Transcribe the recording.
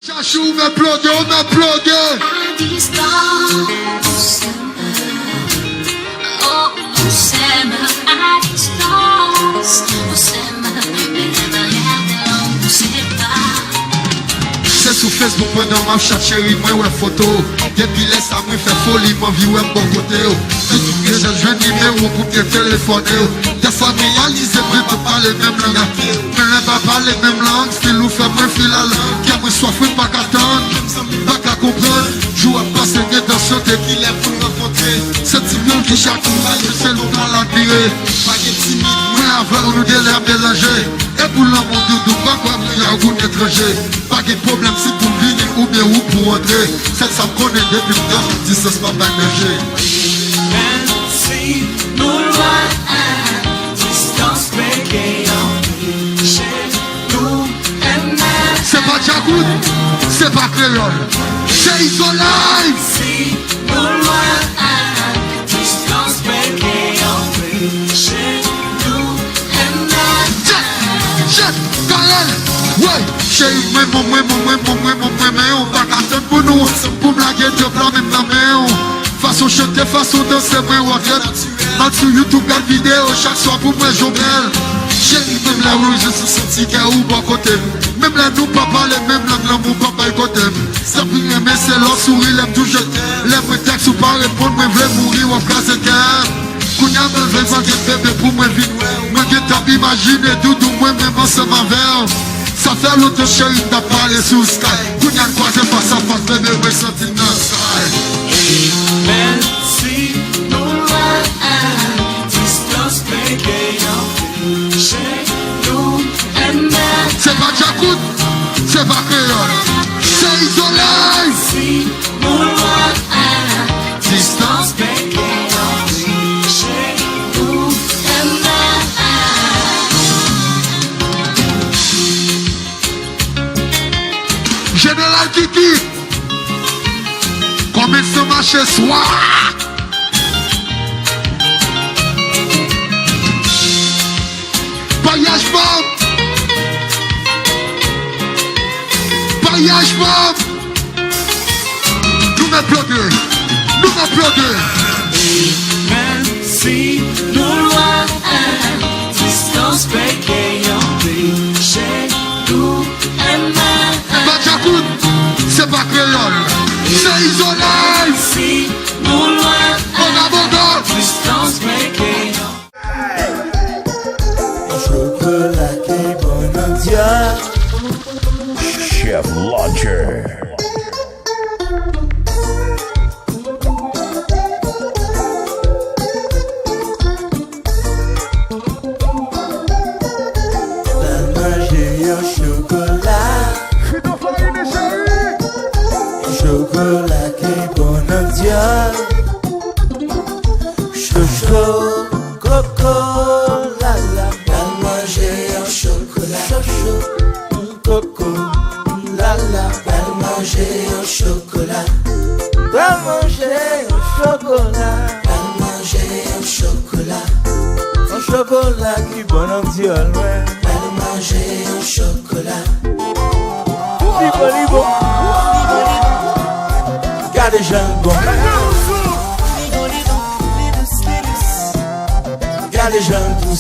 Chachou m'applaudit, on m'applaudit. À distance, oh, on s'aime à distance, on s'aime, mais derrière des langues, on sait pas. C'est sur Facebook pendant ma chat chérie, moi ouais photo. Depuis laisse ça me fait folie, ma vie ouais bon côté. J'ai joué numéro pour te téléphoner. Des familles alisées, mais pas parler même langue. Mais ne pas parler même langue, style ou fait me fil à langue. Qui a me soif, pas qu'à attendre, pas qu'à comprendre. Joue à passer dans ce qu'il est pour rencontrer. C'est Timon qui chaque fois, je sais l'on a l'attirer. Pas de timide, mais avant nous délire mélanger. Et pour l'homme doudou, pas quoi, il y a un goût étranger. Pas de problème si pour venir ou bien ou pour entrer. C'est ça qu'on est depuis le temps, dis ça c'est pas ménager. Merci, nous loin, distance chez nous, c'est pas Djagoud, c'est pas créole, c'est Isolai. Si nous loin, distance chez nous, Karel, ouais, chérie, moi, on va attendre pour nous, pour blaguer de blanc, même dans mes façon chanter, façon danser, moi, on regarde. Sur YouTube, la vidéo, chaque soir pour moi, j'en belle. Chérie, même la rue, je suis senti qu'il y a où bon côté. Même là, nous, pas parler, même là, mon papa, il côté. Ça peut aimer, c'est leur sourire, l'aime toujours. Les prétextes ou pas répondre, moi, je vais mourir, on casse le cœur. Kounya me veut vendre bébé pour moi vite. Moi qui t'as imaginé doudou moi même ensemble avec. Ça fait longtemps chérie t'as parlé sous sky. Kounya croise face à face bébé me sentir dans sky. Merci, nous loin, distance chez nous, C'est pas Djagoud, c'est pas créole, c'est Isolai. Si nous loin, distance chez nous, Général Kiki, comme il se marche soir. Paillage Bob, paillage Bob. Nous m'applaudissons, nous m'applaudissons. Merci, nous loin, distance chez nous, Pas Djagoud, c'est pas créole, c'est Isolai. Si nous loin, Boga, distance Chocolat qui est bon en Dieu. Chef Launcher. La manger un chocolat. Chocolat qui est bon en Dieu. Chocho, coco, la la. La manger un chocolat. Chocho, coco, la la. La manger un chocolat. La manger un chocolat. La manger un chocolat. Un chocolat qui est bon en Dieu, ouais. La manger un chocolat. Libo. Gardez jambon. Gardez jambon.